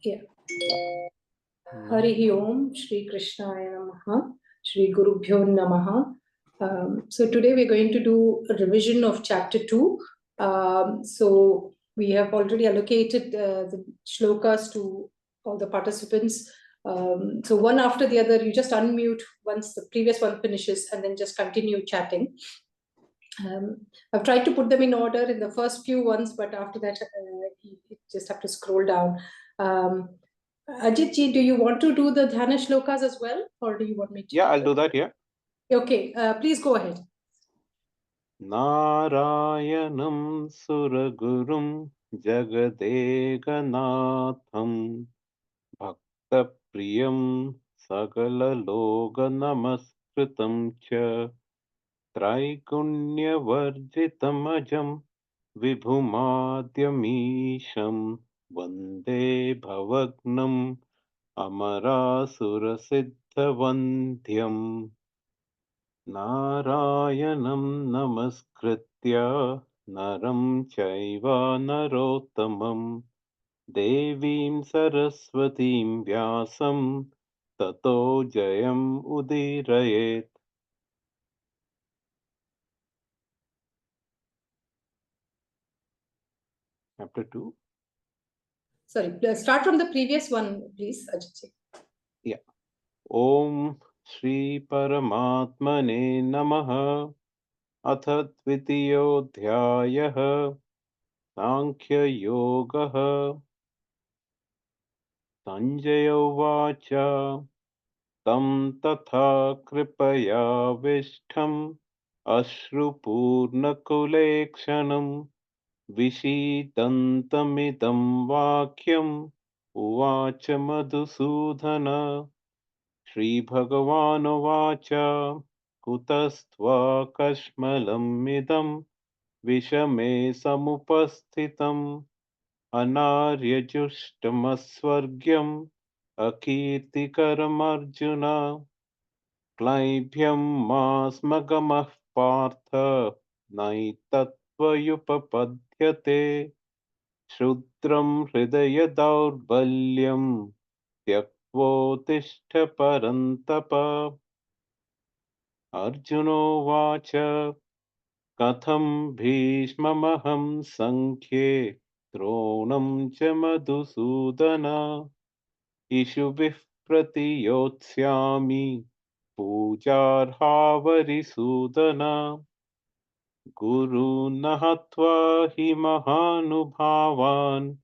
Yeah. Harihi Om, Shri Krishnaya Namaha, Shri Gurubhyo Namaha. So today we're going to do a revision of chapter 2. So we have already allocated the shlokas to all the participants. So one after the other, you just unmute once the previous one finishes and then just continue chatting. I've tried to put them in order in the first few ones, but after that, you just have to scroll down. Ajit ji, do you want to do the Dhyana shlokas as well, or do you want me to? Yeah, I'll do that. Yeah. Okay, please go ahead. Narayanam Suragurum Jagadeganaatham Bhaktapriyam Sagalaloga Namaskritam Cha Traikunyavarjitamajam Vibhumadhyamisham Vande Bhavagnam Amarasurasidhavandhyam Narayanam Namaskritya Naram Chaiva Narottamam Devim Saraswatim Vyasam Tato Jayam Udirayet. Chapter 2. Sorry, start from the previous one, please, Ajit ji. Yeah. Om Shri Paramatmane Namaha Atha Dvitiyodhyayah Sankhya Yogaha Sanjaya Uvacha Tam Tatha Kripayavistham Ashrupurnakulekshanam Vishidantamidam Vakyam Uvacha Madhusudhana Shri Bhagavan Uvacha Kutastva Kashmalam Midam Vishame Samupasthitam Anaryajushtamasvargyam Akirtikaram Arjuna Klaibhyam Masmagamah Partha Naitattvayupapadyate Shrudram Hridaya Daurbalyam Tyaktvotishtha Parantapa Arjuno Vacha Katham Bhishmamaham Sankhye Dronam cha Madhusudana Ishubhih Pratiyotsyami Pujarhavarisudana Guru Nahatva hi Mahanubhavan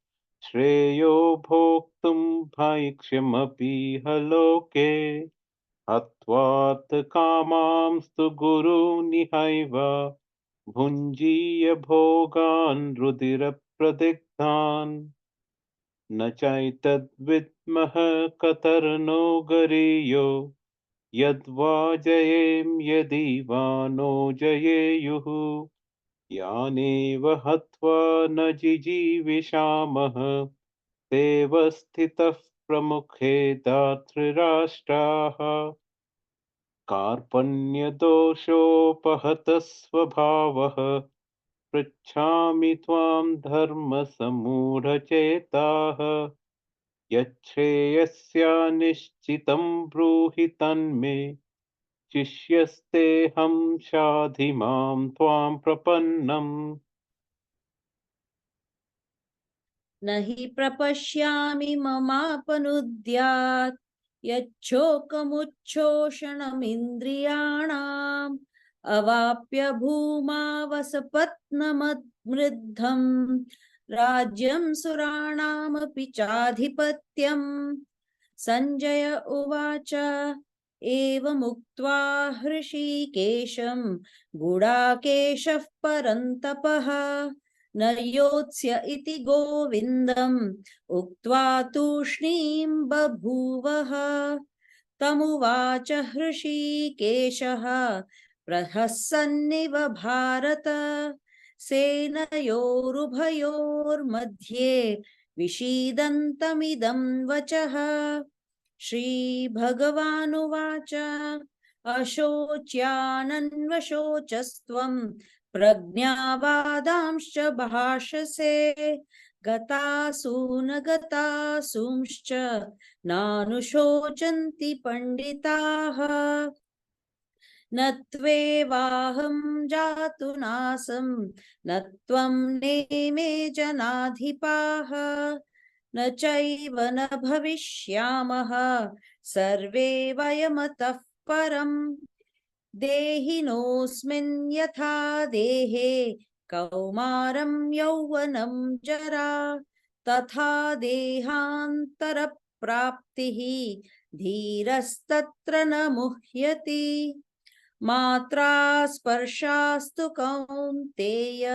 Shreyo Bhoktum Bhaikshamapi Haloke Hatvat Kamamstu Guru Nihaiva Bhunjiya Bhogan Rudira Pradigdhan न चैतद्विद्मः कतर्नो गरीयो यद्वा जयेम यदि वा नो जयेयुः यानेव हत्वा न जिजीविषामः तेव स्थितः प्रमुखे धातृराष्ट्राः कार्पण्यदोषोपहतः स्वभावः पृच्छामि त्वां धर्मसम्मूढचेताः यच्छ्रेयस्यानिश्चितं ब्रूहि तन्मे शिष्यस्तेऽहं शाधि मां त्वां प्रपन्नम् न हि प्रपश्यामि ममापनुद्यात् यच्छोकमुच्छोषणमिन्द्रियाणाम् अवाप्य भूमावसपत्नमृद्धम् राज्यं सुराणामपि चाधिपत्यम् संजय उवाच एवमुक्त्वा हृषीकेशं गुडाकेशः परन्तपः न योत्स्य इति गोविन्दम् उक्त्वा तूष्णीं बभूवः तमुवाच हृषीकेशः प्रहसन्निव भारत सेनयोरुभयोर्मध्ये विषीदन्तमिदं वचः श्रीभगवानुवाच अशोच्यानन्वशोचस्त्वं प्रज्ञावादांश्च भाषसे गतासून गतासूंश्च नानुशोचन्ति पंडिताः न त्वेवाहं जातु नासं न त्वं नेमे जनाधिपाः न चैव न भविष्यामः सर्वे वयमतः परम् देहिनोऽस्मिन् यथा देहे कौमारं यौवनं जरा तथा देहान्तरप्राप्तिः धीरस्तत्र न मुह्यति मात्रा स्पर्शास्तु कौन्तेय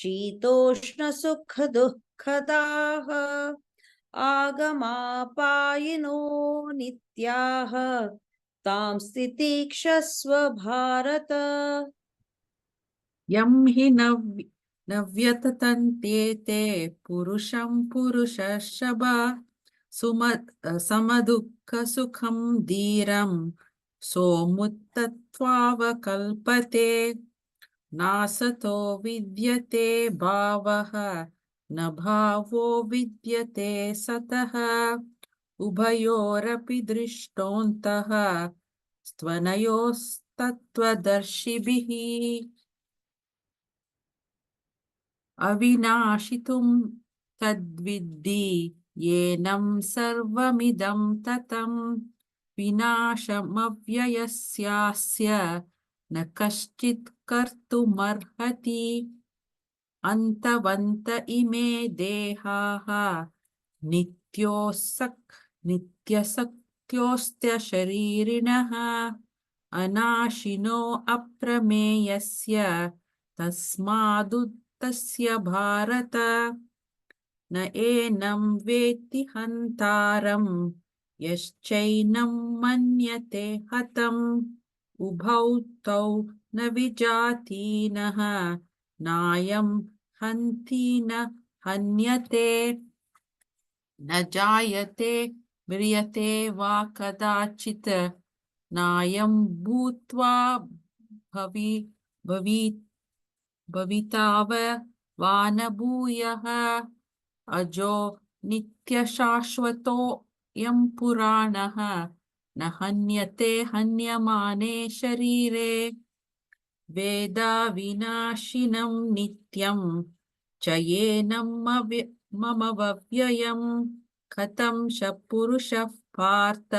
शीतोष्णसुखदुःखदाः आगमापायिनो नित्याः तां स्थितिक्षस्व भारत यं हि न व्यतन्त्येते पुरुषं पुरुषर्षभ समदुःखसुखं धीरं सोमुत्तत्वावकल्पते नासतो विद्यते भावः न भावो विद्यते सतः उभयोरपि दृष्टोऽन्तः स्त्वनयोस्तत्त्वदर्शिभिः अविनाशितुं तद्विद्धि येनं सर्वमिदं ततं विनाशमव्ययस्यास्य न कश्चित् कर्तुमर्हति अन्तवन्त इमे देहाः नित्यसक्त्योऽस्त्यशरीरिणः अनाशिनो अप्रमेयस्य तस्मादुत्तस्य भारत न एनं वेत्ति हन्तारं यश्चैनं मन्यते हतम् उभौ तौ न विजातीनः नायं हन्ति न हन्यते न जायते म्रियते वा कदाचित् नायं भूत्वा भविताव वा न भूयः अजो नित्यशाश्वतोऽयं पुराणः न हन्यते हन्यमाने शरीरे वेदाविनाशिनं नित्यं च येनं मम व्ययं कथं स पुरुषः पार्थ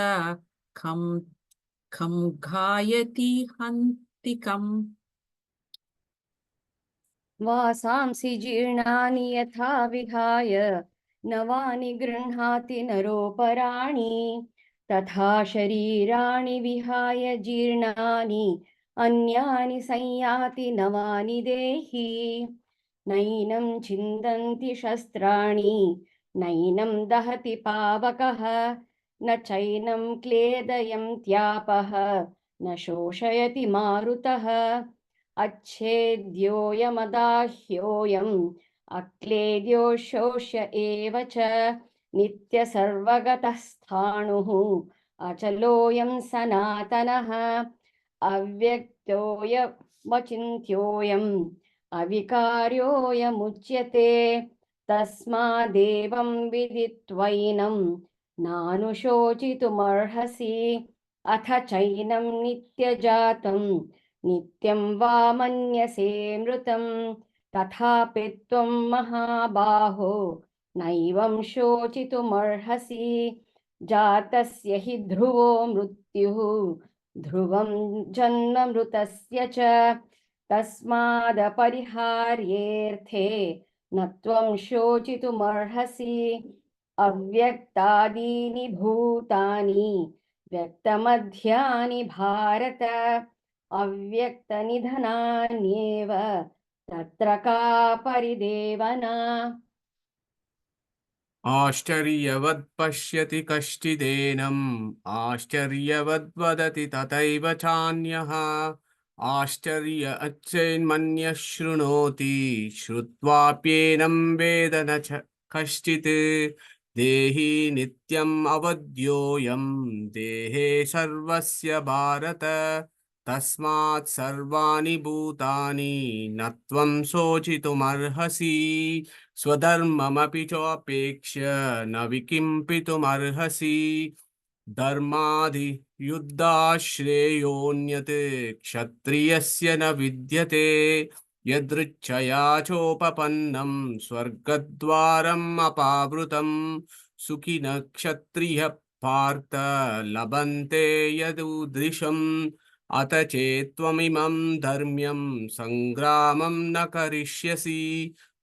खं घायति हन्तिकम् वासांसि जीर्णानि यथा विहाय नवानि गृह्णाति नरोपराणि तथा शरीराणि विहाय जीर्णानि अन्यानि संयाति नवानि देहि नैनं छिन्दन्ति शस्त्राणि नैनं दहति पावकः न चैनं क्लेदयन्त्यापः न शोषयति मारुतः अच्छेद्योऽयमदाह्योऽयम् अक्लेद्यो शोष्य एव च नित्यसर्वगतः स्थाणुः अचलोऽयं सनातनः अव्यक्तोऽयमचिन्त्योऽयम् अविकार्योऽयमुच्यते तस्मादेवं विदित्वैनं नानुशोचितुमर्हसि अथ चैनं नित्यजातं नित्यं वा मन्यसे मृतं तथापि त्वं महाबाहो नैवं शोचितुमर्हसि जातस्य हि ध्रुवो मृत्युः ध्रुवं जन्म मृतस्य च तस्मादपरिहार्येऽर्थे न त्वं शोचितुमर्हसि अव्यक्तादीनि भूतानि व्यक्तमध्यानि भारत अव्यक्तनिधनान्येव तत्र का परिदेवना आश्चर्यवत् पश्यति कश्चिदेनम् आश्चर्यवद् वदति तथैव चान्यः आश्चर्य अच्छेन्मन्यः शृणोति श्रुत्वाप्येनं वेद न च कश्चित् देहि नित्यम् अवद्योऽयं देहे सर्वस्य भारत तस्मात् सर्वाणि भूतानि न त्वं शोचितुमर्हसि स्वधर्ममपि चोपेक्ष्य न विकिम्पितुमर्हसि धर्माधियुद्धाश्रेयोऽन्यत् क्षत्रियस्य न विद्यते यदृच्छया चोपपन्नं स्वर्गद्वारम् अपावृतं सुखिनः क्षत्रियः पार्थ लभन्ते यदुदृशम् अत चेत्त्वमिमं धर्म्यं सङ्ग्रामं न करिष्यसि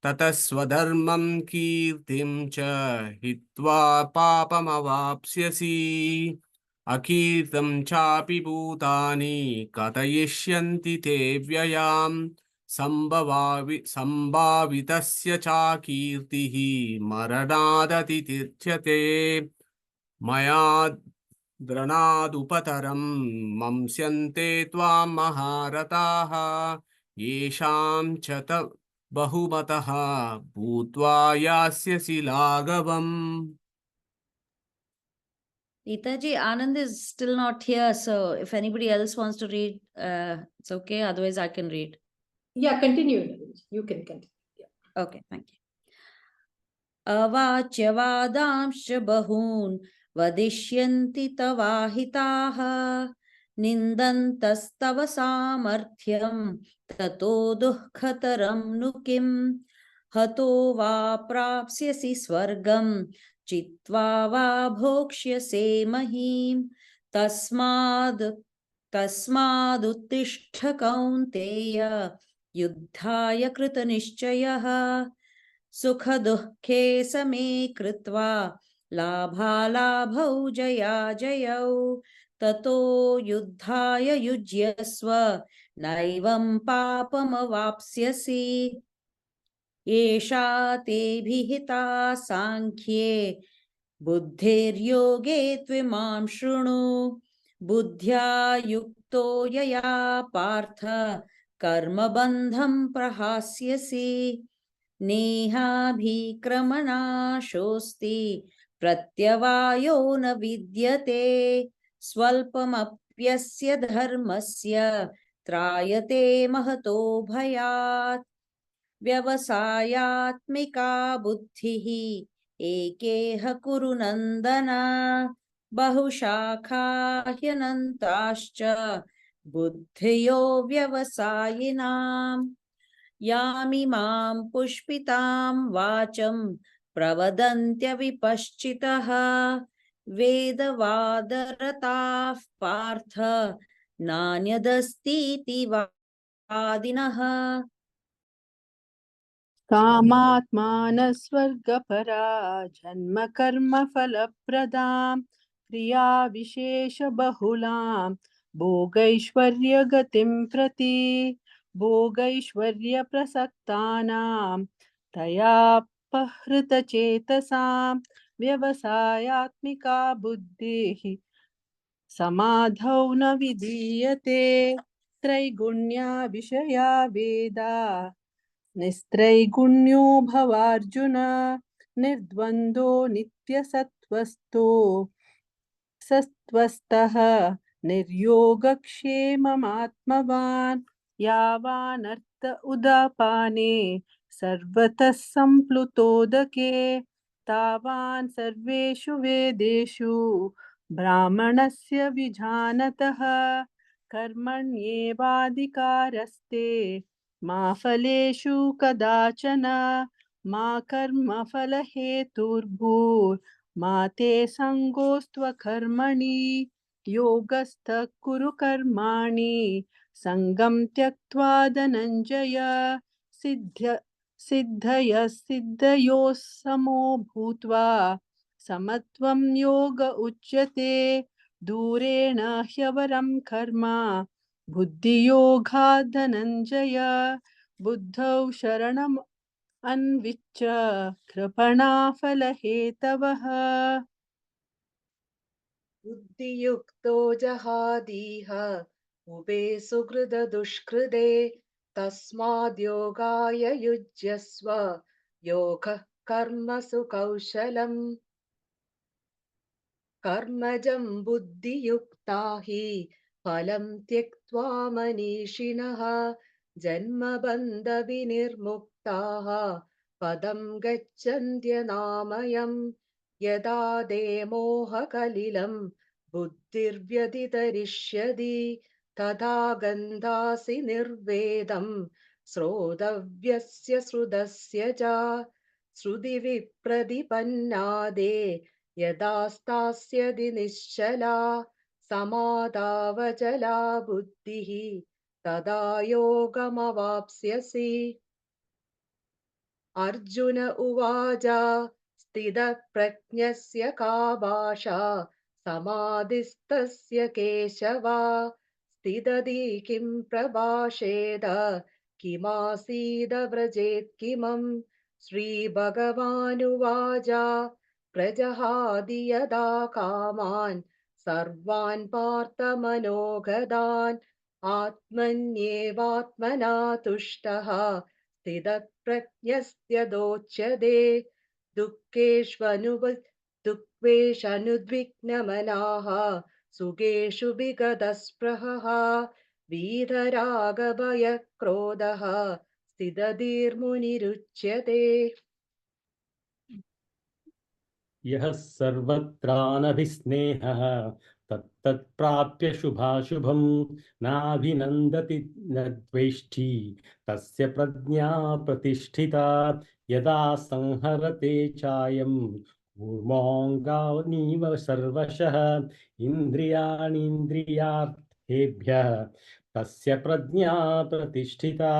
ततः स्वधर्मं कीर्तिं च हित्वा पापमवाप्स्यसि अकीर्तं चापि भूतानि कथयिष्यन्ति ते व्ययाम् सम्भावितस्य चाकीर्तिः मरणादतिथिर्यते मया द्रणादुपतरं मंस्यन्ते त्वां महारथाः येषां च बहुमतः भूत्वा यास्यसि लाघवम्. Neetaji, Anand is still not here, so if anybody else wants to read, it's okay. Otherwise, I can read. Yeah, continue. You can continue. Okay, thank you. अवाच्यवादांश्च बहून् वदिष्यन्ति तवाहिताः निन्दन्तस्तव सामर्थ्यं ततो दुःखतरं नु किम् हतो वा प्राप्स्यसि स्वर्गं चित्वा वा भोक्ष्यसे महीम् तस्मादुत्तिष्ठ कौन्तेय युद्धाय कृतनिश्चयः सुखदुःखे समे कृत्वा लाभालाभौ जयाजयौ ततो युद्धाय युज्यस्व नैवं पापमवाप्स्यसि एषा ते विहिता सांख्ये बुद्धिर्योगे त्विमां शृणु बुद्ध्या युक्तो यया पार्थ कर्मबन्धं प्रहास्यसि नेहाभिक्रमनाशोऽस्ति प्रत्यवायो न विद्यते स्वल्पमप्यस्य धर्मस्य त्रायते महतो भयात् व्यवसायात्मिका बुद्धिः एकेह कुरु नन्दन बहुशाखा ह्यनन्ताश्च बुद्धयो व्यवसायिनाम् यामिमां पुष्पितां वाचं प्रवदन्त्यविपश्चितः वेदवादरताः पार्थ नान्यदस्तीति वादिनः कामात्मानस्वर्गपरा जन्म कर्म फलप्रदां क्रियाविशेषबहुलां भोगैश्वर्यगतिं प्रति भोगैश्वर्यप्रसक्तानां तयापहृतचेतसां व्यवसायात्मिका बुद्धिः समाधौ न विधीयते त्रैगुण्या विषया वेदा निस्त्रैगुण्यो भवार्जुन निर्द्वन्द्वो नित्यसत्त्वस्थो सत्त्वस्थः निर्योगक्षेममात्मवान् यावानर्थ उदापाने सर्वतः सम्प्लुतोदके तावान् सर्वेषु वेदेषु ब्राह्मणस्य विजानतः कर्मण्येवाधिकारस्ते मा फलेषु कदाचन मा कर्मफलहेतुर्भूर्मा ते सङ्गोऽस्त्वकर्मणि योगस्थः कुरु कर्माणि सङ्गं त्यक्त्वा धनञ्जय सिद्धयः सिद्धयोः समो भूत्वा समत्वं योग उच्यते दूरेण ह्यवरं कर्म बुद्धियोगात् धनञ्जय बुद्धौ शरणम् अन्विच्छ कृपणाफलहेतवः बुद्धियुक्तो जहादीह उभे सुकृतदुष्कृते तस्माद्योगाय युज्यस्व योगः कर्मसु कौशलम् कर्मजं बुद्धियुक्ता हि फलं त्यक्त्वा मनीषिणः जन्मबन्धविनिर्मुक्ताः पदं गच्छन्त्यनामयम् यदा देमोहकलिलं बुद्धिर्व्यतितरिष्यति तदा गन्धासि निर्वेदं श्रोतव्यस्य श्रुतस्य च श्रुतिविप्रतिपन्नादे यदा स्थास्यति निश्चला समाधावचला बुद्धिः तदा योगमवाप्स्यसि। अर्जुन उवाच स्थितप्रज्ञस्य का भाषा समाधिस्तस्य केशव स्थितधि किं प्रभाषेत किमासीद व्रजेत् किमम्। श्रीभगवानुवाच प्रजहाति यदा कामान् सर्वान् पार्थमनोगतान् आत्मन्येवात्मना तुष्टः स्थितप्रज्ञस्यदोच्यते दुःखेष्वनुद्विग्नमनाः सुखेषु विगतस्पृहः वीतरागभयक्रोधः स्थितधीर्मुनिरुच्यते। यः सर्वत्रानभिस्नेहः तत्तत्प्राप्य शुभाशुभं नाभिनन्दति न द्वेष्टि तस्य प्रज्ञा प्रतिष्ठिता यदा संहरते चायं कूर्मोऽङ्गानीव सर्वशः इन्द्रियाणीन्द्रियार्थेभ्यः तस्य प्रज्ञा प्रतिष्ठिता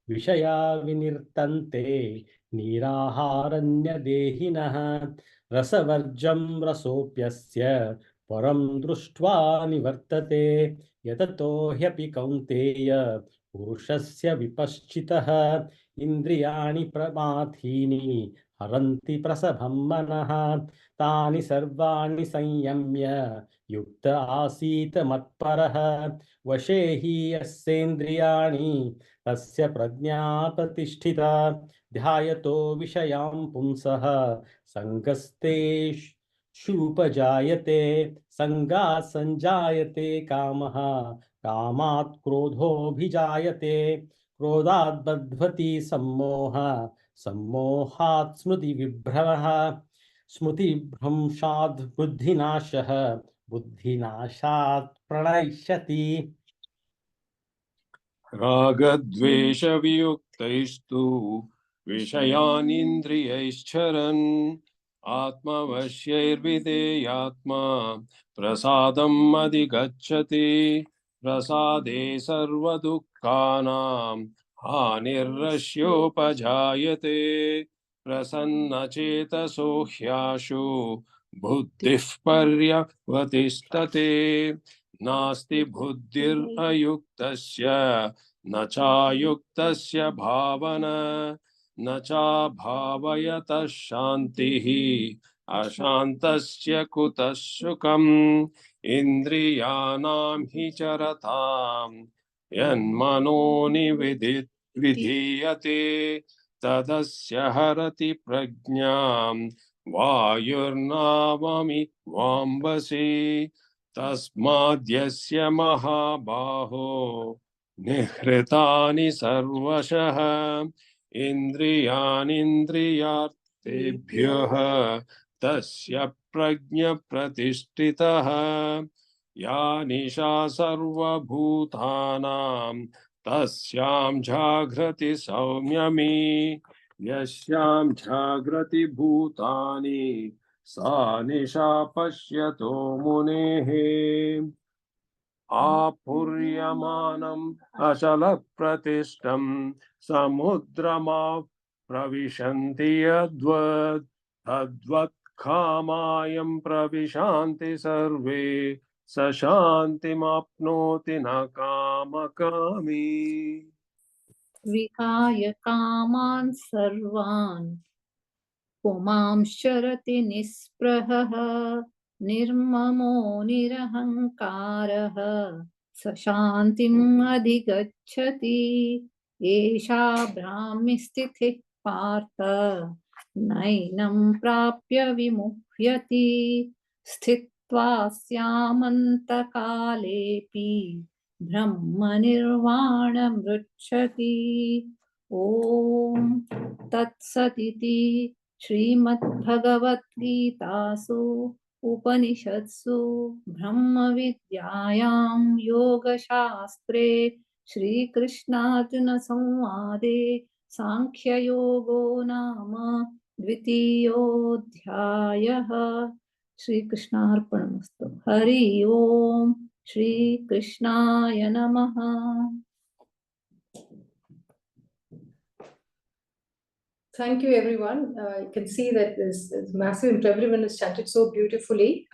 विषया विनिर्तन्ते निराहारण्यदेहिनः रसवर्जं रसोऽप्यस्य परं दृष्ट्वा निवर्तते यततो ह्यपि कौन्तेय पुरुषस्य विपश्चितः इन्द्रियाणि प्रमाथीनि हरन्ति प्रसभं मनः तानि सर्वाणि संयम्य युक्त आसीत् मत्परः वशे हि यस्येन्द्रियाणि तस्य प्रज्ञा प्रतिष्ठिता ध्यायतो विषयान् पुंसः संगस्तेषूपजायते संगात् संजायते कामः कामात् क्रोधोऽभिजायते क्रोधात् बध्वति सम्मोह सम्मोहात् स्मृतिविभ्रमः स्मृतिभ्रंशात् बुद्धिनाशः बुद्धिनाशात् प्रणश्यति। रागद्वेषवियुक्तैस्तु विषयानिन्द्रियैश्चरन् आत्मवश्यैर्विधेयात्मा प्रसादम् अधिगच्छति प्रसादे सर्वदुःखानां हानिर्रस्योपजायते प्रसन्नचेतसो ह्याशु बुद्धिः पर्यवतिष्ठते नास्ति बुद्धिरयुक्तस्य न चायुक्तस्य भावना न चाभावयतः शान्तिः अशान्तस्य कुतः सुखम् इन्द्रियाणां हि चरतां यन्मनोनिविधीयते तदस्य हरति प्रज्ञां वायुर्नावमि वाम्बसि तस्माद्यस्य महाबाहो निहृतानि सर्वशः इन्द्रियाणीन्द्रियार्थेभ्यः तस्य प्रज्ञप्रतिष्ठितः या निशा सर्वभूतानां तस्यां जागृति सौम्यमी यस्यां जागृति भूतानि सा निशा पश्यतो मुनेः आपूर्यमानम् अचलप्रतिष्ठं समुद्रमा प्रविशन्ति यद्वत् तद्वत् कामायं प्रविशन्ति सर्वे स शान्तिमाप्नोति न कामकामी। विहाय कामान् सर्वान् पुमांश्चरति निःस्पृहः निर्ममो निरहङ्कारः स शान्तिम् अधिगच्छति एषा ब्राह्मी स्थितिः पार्थ नैनं प्राप्य विमुह्यति स्मृत्वा स्यामन्तकालेऽपि ब्रह्मनिर्वाणमृच्छति। ॐ तत्सदिति श्रीमद्भगवद्गीतासु उपनिषत्सु ब्रह्मविद्यायां योगशास्त्रे श्रीकृष्णार्जुनसंवादे सांख्ययोगो नाम द्वितीयोऽध्यायः। श्रीकृष्णार्पणमस्तु। हरि ओम श्रीकृष्णाय नमः। Thank you, everyone. You can see that this massive, everyone has chanted so beautifully.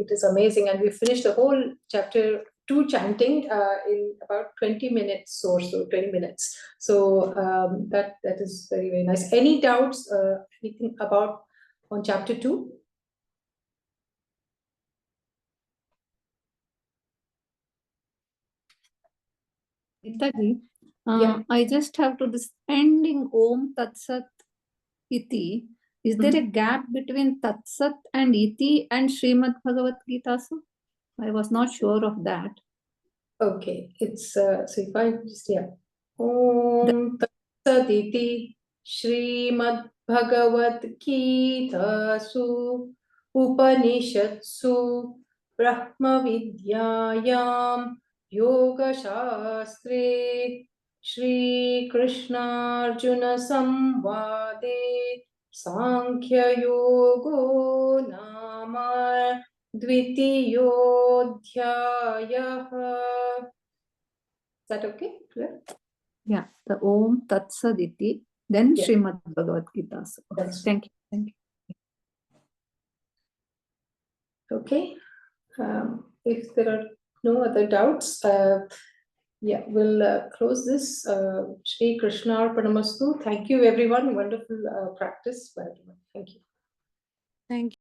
It is amazing. And we finished the whole chapter 2 chanting in about 20 minutes or so, 20 minutes. So that is very, very nice. Any doubts, anything about on chapter 2? Gitaji, Yeah. I just have to this ending Om Tat Sat Iti. Is there a gap between Tat Sat and Iti and Srimad Bhagavad Gita? So I was not sure of that. Okay, it's so if I just Om Tat Sat Iti Srimad Bhagavad Gita Su Upanishatsu Brahma Vidyayam Yoga Shastre Shri Krishna Arjuna Samvade Sankhya Yogo Nama Dvitiyodhyayah. Is that okay? Clear? Yeah, the Om Tat Sat Iti, then Yeah. Srimad Bhagavad Gita. So, That's thank you. Thank you. okay. If there are no other doubts, yeah, we'll close this. Shri Krishna Arpanamastu. Thank you, everyone. Wonderful practice by everyone. Thank you. Thank you.